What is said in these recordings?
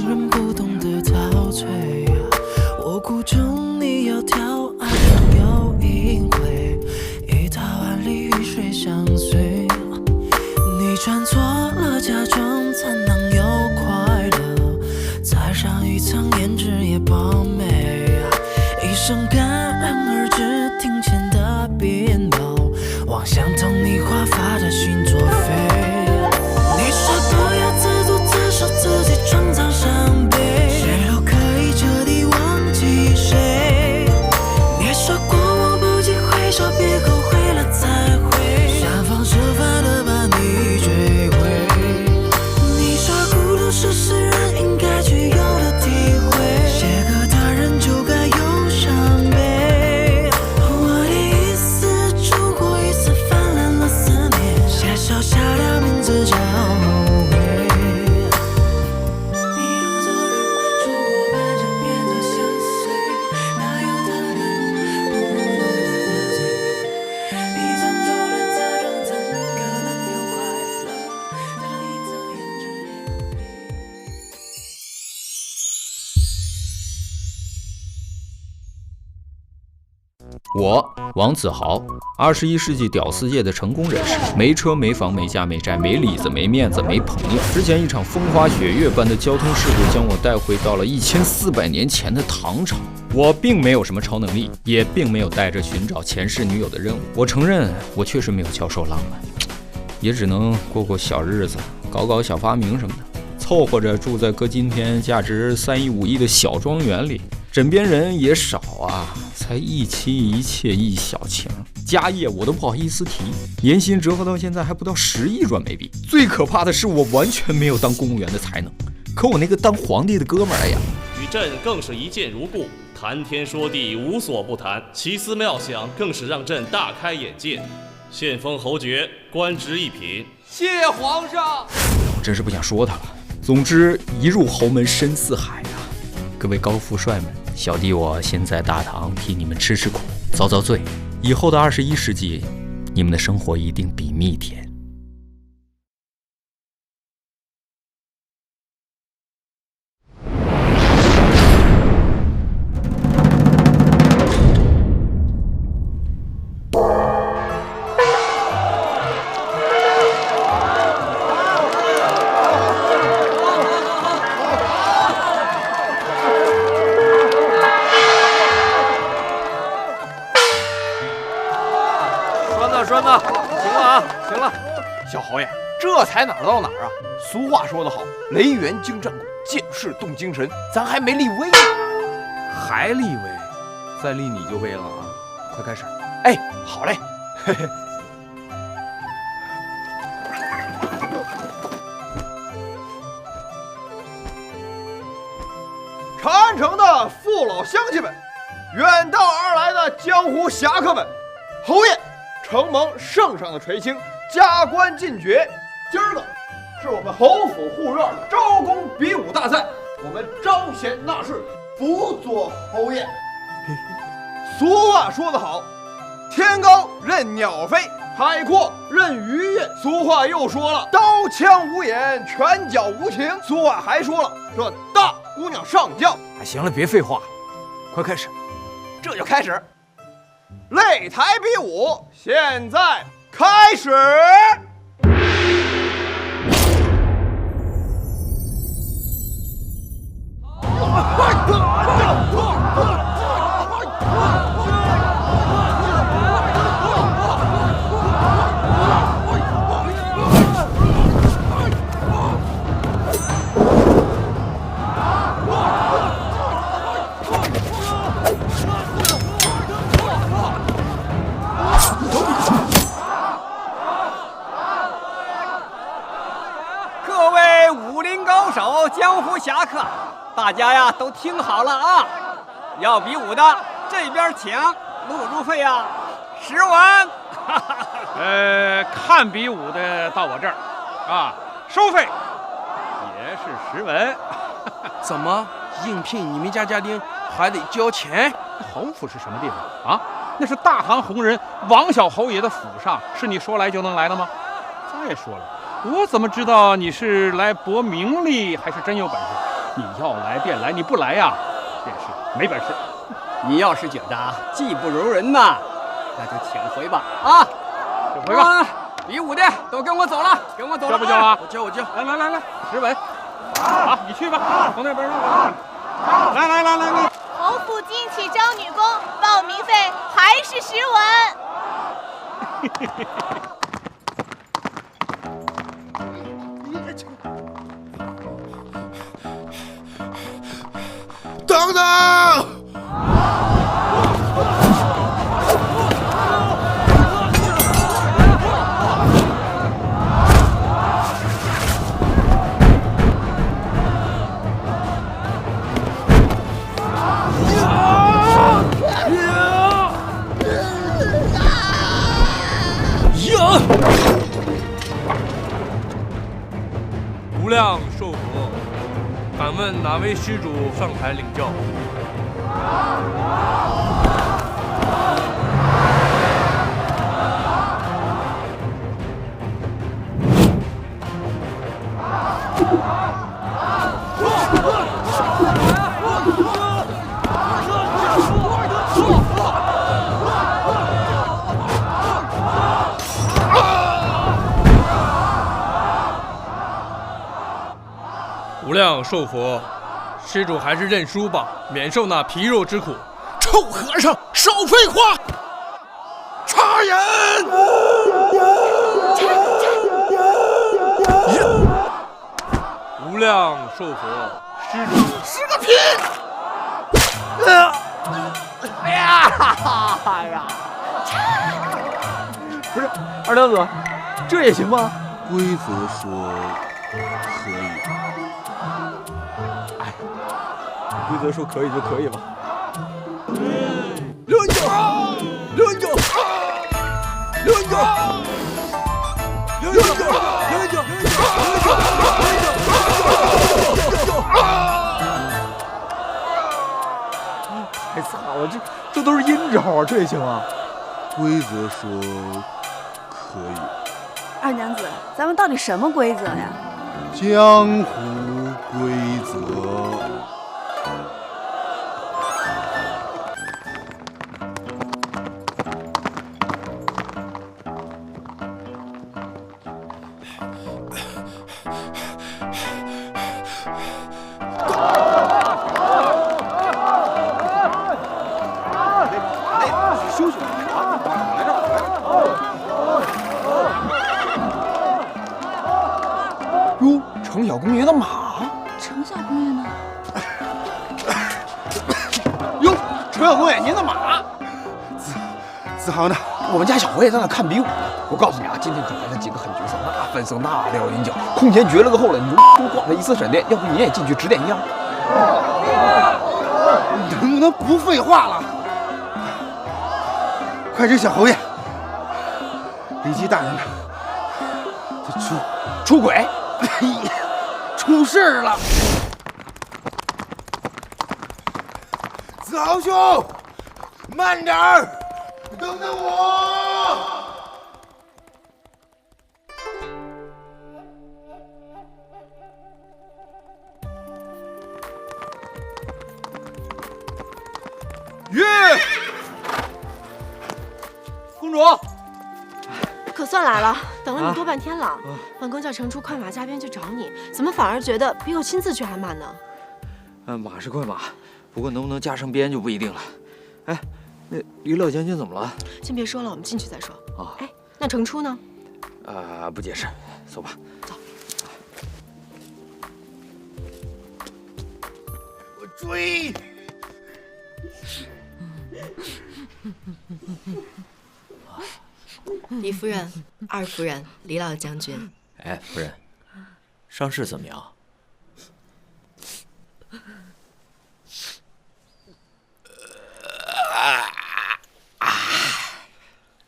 人不懂得陶醉。我估中你窈窕，爱上又一回，一到万里雨水相随。你穿错了假装残囊又快乐，踩上一层胭脂也饱美。一声戛然而止，庭前的鞭炮望向同你华发的心作废。你说不要自作自受，自己创造伤悲，谁都可以彻底忘记谁。别说过往不计回首，别后悔了才会想方设法的把你追回。你说孤独是诗人应该具有的体会，写歌的人就该有伤悲。我第一次出国，一次泛滥了思念，写首下的名字叫后悔。你让昨日烛火半生变作相随，哪有他人不能得罪？你藏住了假装，怎可能有快乐？加上一层胭脂也不美。我王子豪，21世纪屌丝界的成功人士，没车没房没家没债没里子没面子没朋友。之前一场风花雪月般的交通事故将我带回到了1400年前的唐朝。我并没有什么超能力，也并没有带着寻找前世女友的任务。我承认，我确实没有教授浪漫，也只能过过小日子，搞搞小发明什么的，凑合着住在搁今天价值3亿5亿的小庄园里。枕边人也少啊，才一妻一妾一小情，家业我都不好意思提，年薪折合到现在还不到10亿软美币。最可怕的是，我完全没有当公务员的才能，可我那个当皇帝的哥们儿呀，与朕更是一见如故，谈天说地无所不谈，奇思妙想更是让朕大开眼界。现封侯爵，官职一品。谢皇上。我真是不想说他了。总之，一入侯门深似海啊！各位高富帅们，小弟我先在大唐替你们吃吃苦，遭遭罪。以后的21世纪，你们的生活一定比蜜甜。栓子，行了啊，行了，小侯爷，这才哪儿到哪儿啊？俗话说得好，雷源经战鼓，剑士动精神，咱还没立威呢。还立威？再立你就威了啊！快开始。哎，好嘞。嘿嘿。长安城的父老乡亲们，远道而来的江湖侠客们，侯爷承蒙圣上的垂青，加官进爵。今儿个是我们侯府护院的招功比武大赛，我们招贤纳士，辅佐侯爷。俗话说得好，天高任鸟飞，海阔任鱼跃。俗话又说了，刀枪无眼，拳脚无情。俗话还说了，这大姑娘上轿。哎，行了，别废话，快开始。这就开始。擂台比武，现在开始。江湖侠客，大家呀都听好了啊！要比武的这边请，入费啊10文。看比武的到我这儿啊，收费也是10文。怎么应聘你们家家丁还得交钱？侯府是什么地方啊？那是大唐红人王小侯爷的府上，是你说来就能来的吗？再说了，我怎么知道你是来博名利还是真有本事？你要来便来，你不来呀，便是没本事。你要是觉得技不如人呐，那就请回吧啊！请回吧。比武的都跟我走了，跟我走了。教不教啊？我教。来，石稳。好，你去吧，从那边上。来。侯府金起招女工，报名费还是10文。等等！无量寿佛，敢问哪位施主上台领教？无量寿佛，施主还是认输吧，免受那皮肉之苦。臭和尚，少废话！插人！无量寿佛，施主是个屁！哎呀！不是二娘子，这也行吗？规则说可以。规则说可以就可以吧。刘九，太惨了，这都是阴招啊，这也行啊？规则说可以。二娘子，咱们到底什么规则呀？江湖规则。休息啊！来这儿。哟，程小公爷的马。程小公爷呢？哟，程小公爷您的马。子航呢？我们家小侯也在那看比武呢。我告诉你啊，今天准备了几个狠角色，那分声那撂人脚，空前绝了个后了，你多挂了一次闪电，要不你也进去指点一下？能不能不废话了？快这小侯爷，李记大人呢？他出轨，出事了！子豪兄，慢点儿，等等我。月，公主，可算来了，等了你多半天了。本宫叫程初快马加鞭去找你，怎么反而觉得比我亲自去还慢呢？马是快马，不过能不能加上鞭就不一定了。哎，那李老将军怎么了？先别说了，我们进去再说。啊，哎，那程初呢？不解释，走吧。走。我追。李夫人、二夫人、李老将军。哎，夫人，伤势怎么样？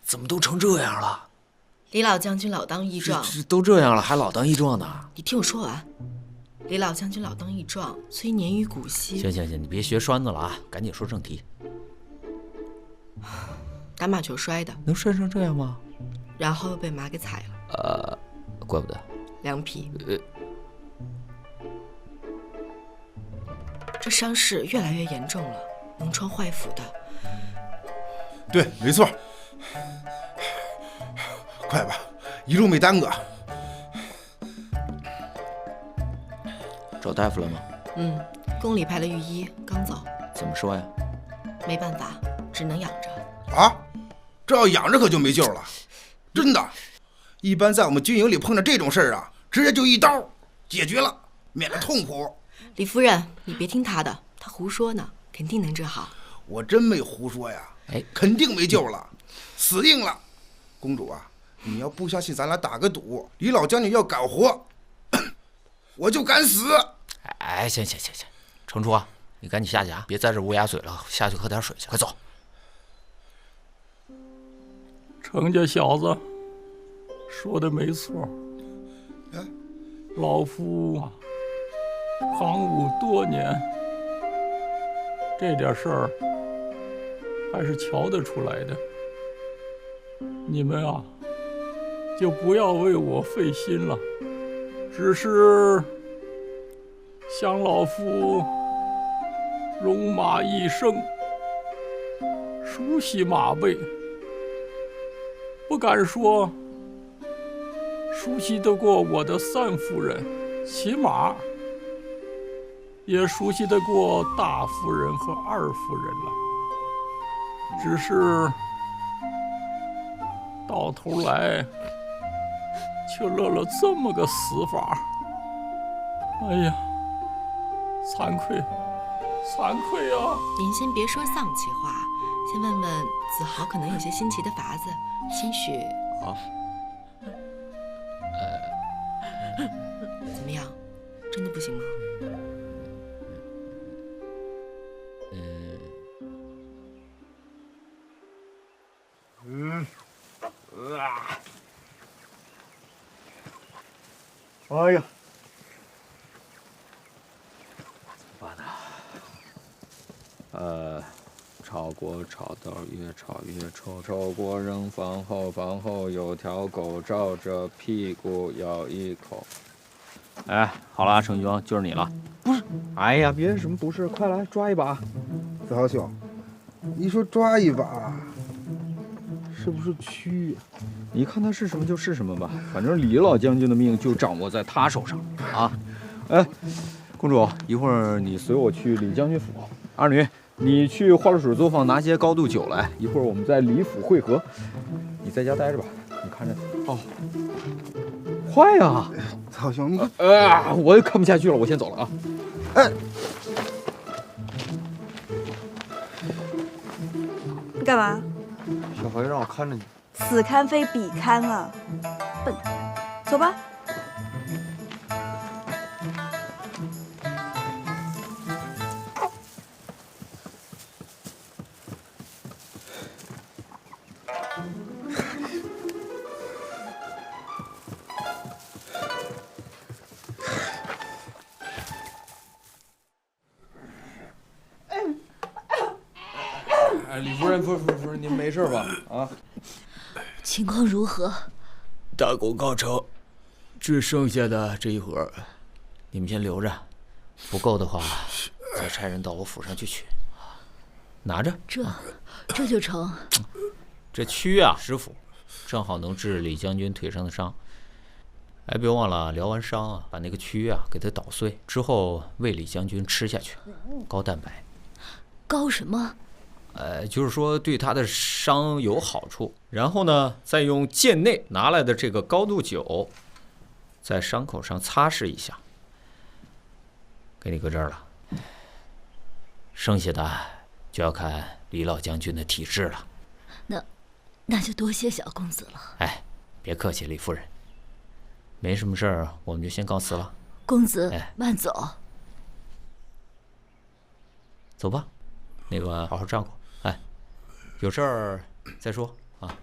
怎么都成这样了？李老将军老当益壮，都这样了，还老当益壮呢？你听我说完。李老将军老当益壮，虽年逾古稀。行，你别学栓子了啊，赶紧说正题。打马球摔的，能摔成这样吗？然后又被马给踩了。怪不得。凉皮。这伤势越来越严重了，脓疮坏腐的。对，没错。快吧，一路没耽搁。找大夫了吗？宫里派了御医，刚走。怎么说呀？没办法，只能养着。啊，这要养着可就没救了，真的。一般在我们军营里碰到这种事儿啊，直接就一刀解决了，免了痛苦。李夫人，你别听他的，他胡说呢，肯定能治好。我真没胡说呀，肯定没救了，死定了。公主啊，你要不相信，咱俩打个赌，李老将军要敢活，我就敢死。哎，行，程初啊，你赶紧下去啊，别在这乌鸦嘴了，下去喝点水去，快走。程家小子说的没错，老夫行武多年，这点事儿还是瞧得出来的。你们啊，就不要为我费心了，只是想老夫戎马一生，熟悉马背，不敢说熟悉得过我的三夫人，起码也熟悉得过大夫人和二夫人了。只是到头来却落了这么个死法，哎呀，惭愧啊！您先别说丧气话，先问问子豪可能有些新奇的法子，兴许怎么样？真的不行吗？哎呀，怎么办呢？炒锅炒豆越炒越臭，臭锅扔房后，房后有条狗照着屁股咬一口。哎，好了，程兄，就是你了。不是，哎呀，别什么不是，快来抓一把。子豪兄，你说抓一把，是不是蛆呀？你看他是什么就是什么吧，反正李老将军的命就掌握在他手上啊！哎，公主，一会儿你随我去李将军府。二女，你去花露水作坊拿些高度酒来，一会儿我们在李府会合。你在家待着吧，你看着。哦，快呀！子豪兄，你我也看不下去了，我先走了啊。哎，你干嘛？小黑让我看着你。此堪非彼堪啊！笨，走吧。李夫人，不是，您没事吧？啊？情况如何？大功告成，只剩下的这一盒，你们先留着，不够的话，再差人到我府上去取。拿着。这就成。这蛆啊，师傅，正好能治李将军腿上的伤。哎，别忘了疗完伤啊，把那个蛆啊给它捣碎，之后喂李将军吃下去，高蛋白。高什么？就是说对他的伤有好处。然后呢，再用剑内拿来的这个高度酒，在伤口上擦拭一下。给你搁这儿了，剩下的就要看李老将军的体质了。那就多谢小公子了。哎，别客气，李夫人。没什么事儿，我们就先告辞了。公子，慢走。走吧，那个好好照顾。哎，有事儿再说啊。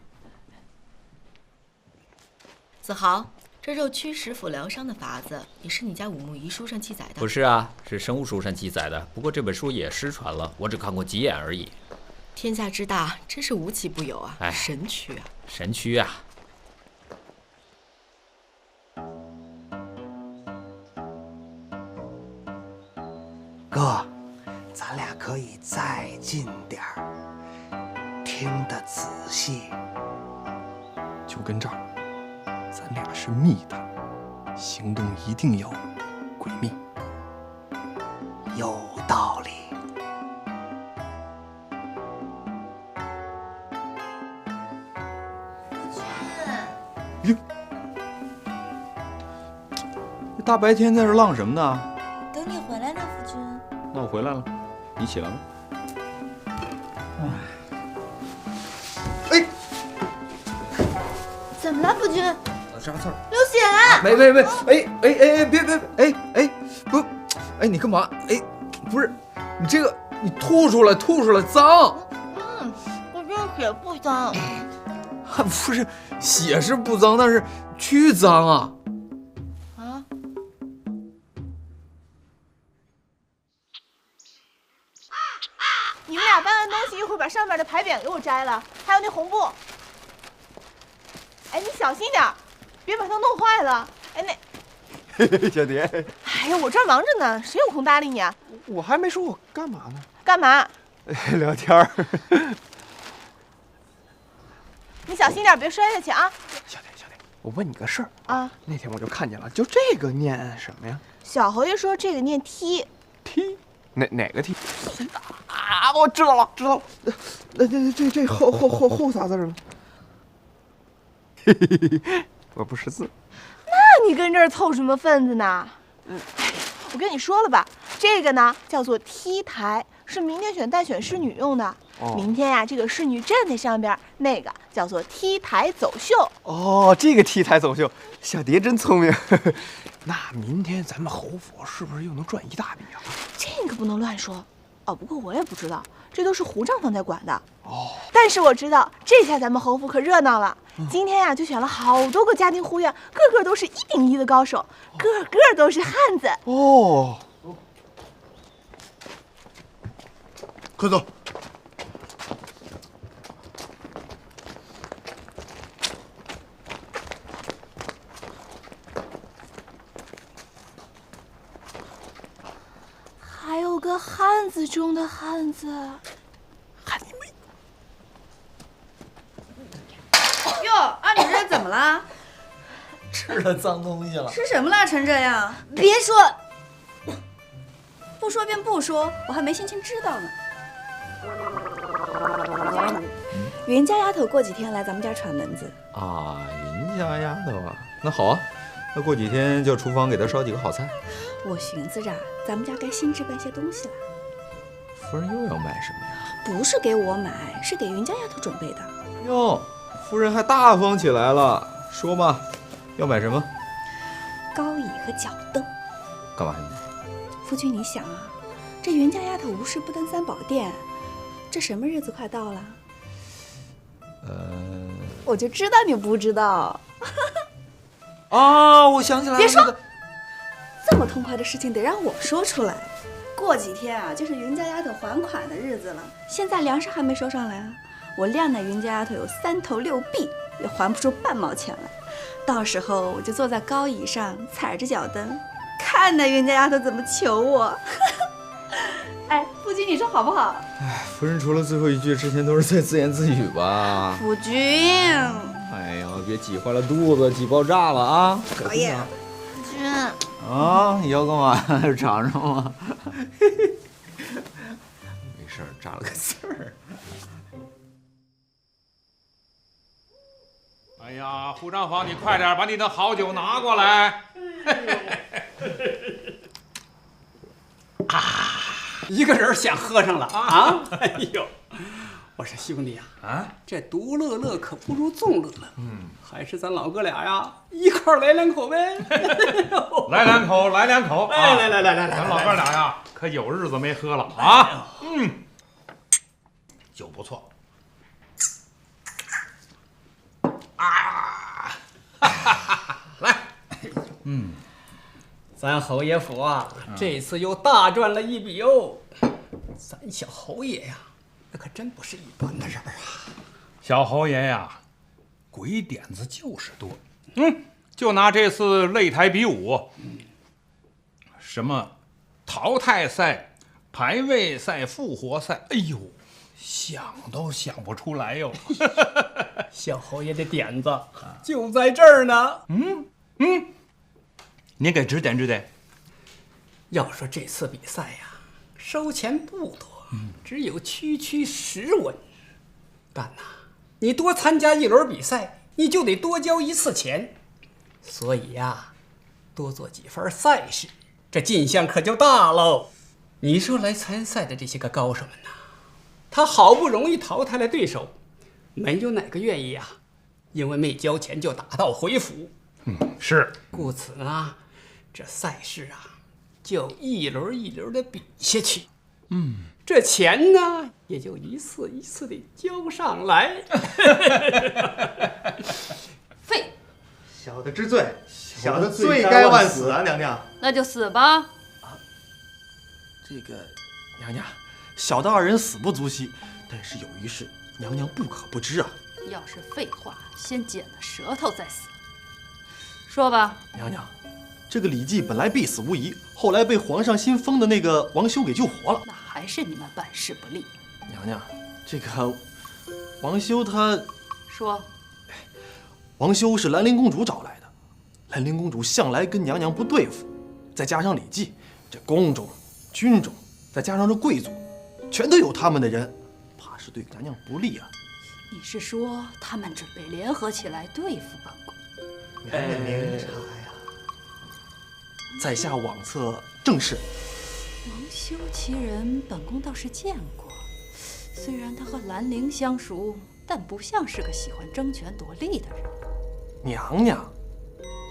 子豪，这肉蛆食腐疗伤的法子，也是你家武穆遗书上记载的？不是啊，是生物书上记载的。不过这本书也失传了，我只看过几眼而已。天下之大，真是无奇不有啊！哎，神蛆啊！神蛆啊！哥，咱俩可以再近点儿，听得仔细。就跟这儿，咱俩是密探，行动一定要诡秘。有道理。哟，这大白天在这浪什么呢？等你回来呢，夫君。那我回来了，你起来了。怎么了，夫君？啥刺儿？流血了！别，不，哎，你干嘛？哎，不是，你这个你吐出来，脏。我这血不脏。不是，血是不脏，但是蛆脏啊。啊？你们俩搬完东西，一会儿把上面的牌匾给我摘了，还有那红布。哎，你小心点，别把它弄坏了。哎，那小蝶，哎呀，我这儿忙着呢，谁有空搭理你啊？我还没说我干嘛呢？干嘛？聊天儿。你小心点，别摔下去啊！小蝶，我问你个事儿啊。那天我就看见了，就这个念什么呀？小侯爷说这个念梯。梯？哪个梯？啊，我知道了。这后仨字呢？我不识字。那你跟这儿凑什么份子呢？我跟你说了吧，这个呢叫做 T 台，是明天选待选侍女用的。明天呀，这个侍女站在上边，那个叫做 T 台走秀。哦，这个 T 台走秀，小蝶真聪明。那明天咱们侯府是不是又能赚一大笔啊？这个不能乱说。哦，不过我也不知道，这都是胡账房在管的。哦，但是我知道，这下咱们侯府可热闹了。今天呀，就选了好多个家丁护院，个个都是1顶1的高手，个个都是汉子。哦，快走！还有个汉子中的汉子，汉你妹！哟，啊，你这怎么了？吃了脏东西了。吃什么了成这样？别说，不说便不说，我还没心情知道呢。云家丫头过几天来咱们家串门子啊，云家丫头啊，那好啊，那过几天叫厨房给她烧几个好菜。我寻思着，咱们家该新置办些东西了。夫人又要买什么呀？不是给我买，是给云家丫头准备的。哟，夫人还大方起来了，说嘛，要买什么？高椅和脚凳。干嘛呀？夫君，你想啊，这云家丫头无事不登三宝殿，这什么日子快到了？我就知道你不知道。啊，我想起来了，别说，这么痛快的事情得让我说出来。过几天啊，就是云家丫头还款的日子了。现在粮食还没收上来啊，我量那云家丫头有3头6臂，也还不出半毛钱来。到时候我就坐在高椅上，踩着脚蹬，看那云家丫头怎么求我。哎，夫君，你说好不好？哎，夫人除了最后一句之前都是在自言自语吧？夫君，哎呀，别挤坏了肚子，挤爆炸了啊！讨厌。夫君啊，你要干嘛？尝尝吗？没事儿，炸了个刺儿。哎呀，胡账房，你快点把你的好酒拿过来。啊，一个人先喝上了啊！哎呦，我说兄弟呀，这独乐乐可不如众乐乐。还是咱老哥俩呀，一块来2口呗。来2口，来2口。来，咱老哥俩呀，可有日子没喝了啊。酒不错。来，咱侯爷府啊，这次又大赚了一笔哦。咱小侯爷呀，那可真不是一般的人啊。小侯爷呀，鬼点子就是多。就拿这次擂台比武，什么淘汰赛、排位赛、复活赛，哎呦，想都想不出来哟。小侯爷的点子就在这儿呢。您给指点指点。要说这次比赛呀，收钱不多，只有区10文。但呐，你多参加1轮比赛，你就得多交1次钱。所以呀，多做几番赛事，这进项可就大喽。你说来参赛的这些个高手们呐，他好不容易淘汰了对手，没有哪个愿意呀，因为没交钱就打道回府。是。故此呢，这赛事啊，就1轮1轮的比下去。这钱呢，也就一次一次的交上来。废，小的知罪，小的罪该万死啊，娘娘。那就死吧。这个娘娘，小的2人死不足惜，但是有一事，娘娘不可不知啊。要是废话，先剪了舌头再死。说吧，娘娘，这个李绩本来必死无疑，后来被皇上新封的那个王修给救活了。那还是你们办事不力。娘娘，这个王修他说，王修是兰陵公主找来的，兰陵公主向来跟娘娘不对付，再加上李绩，这宫中、军中，再加上这贵族，全都有他们的人，怕是对娘娘不利啊。你是说他们准备联合起来对付本宫？明察呀！在下枉测正是。王修其人，本宫倒是见过。虽然他和兰陵相熟，但不像是个喜欢争权夺利的人。娘娘，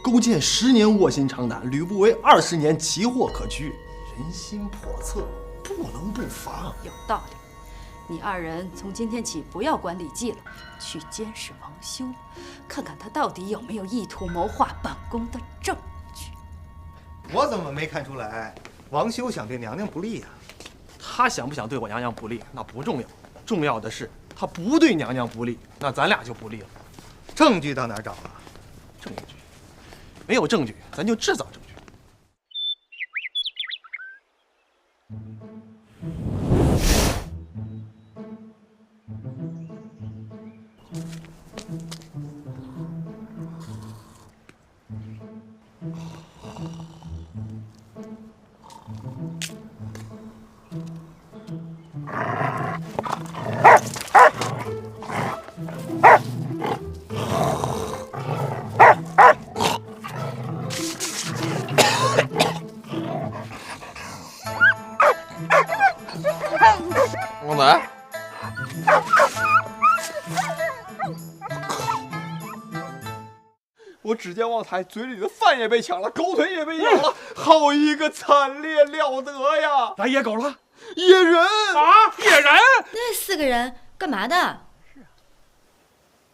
勾践10年卧薪尝胆，吕不韦20年奇货可居，人心叵测，不能不防。有道理。你2人从今天起不要管李绩了，去监视王修，看看他到底有没有意图谋划本宫的证据。我怎么没看出来？王修想对娘娘不利啊？他想不想对我娘娘不利，那不重要，重要的是他不对娘娘不利，那咱俩就不利了。证据到哪儿找啊？证据？没有证据，咱就制造证据。公子，我只见旺财嘴里的饭也被抢了，狗腿也被咬了，好一个惨烈了得呀！来野狗了，野人啊！野人！那4个人干嘛的？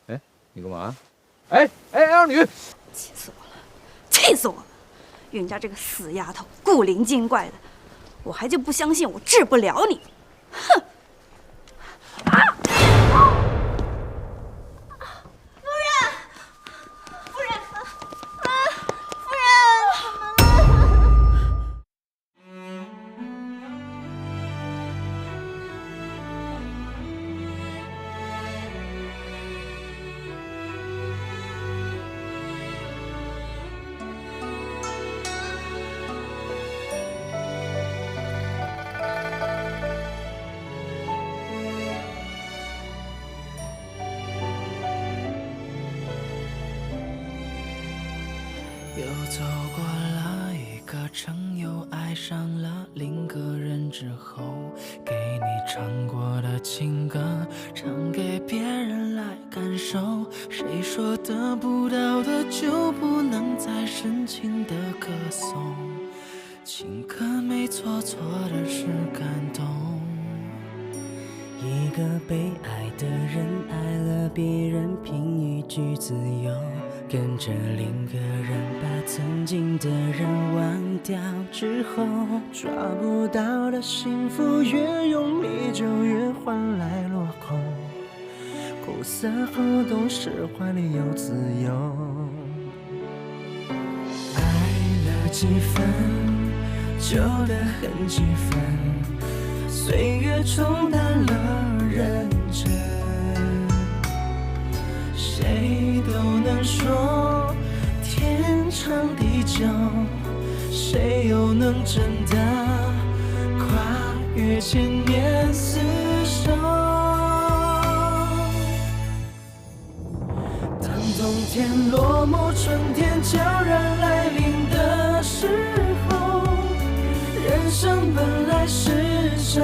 哎，你干嘛？哎，二女，气死我了！气死我了！云家这个死丫头，古灵精怪的，我还就不相信我治不了你！哼！又走过了一个城，又爱上了另个人之后，给你唱过的情歌，唱给别人来感受。谁说得不到的就不能再深情的歌颂？情歌没错，错的是感动。一个被爱的人爱了别人，凭一句自由，跟着另个人把曾经的人忘掉之后，抓不到的幸福越用力就越换来落空，苦涩后懂事，怀里有自由。爱了几分，就得恨几分，却冲淡了认真。谁都能说天长地久，谁又能真的跨越千年厮守？当冬天落幕，春天悄然来临的时候，人生本来是场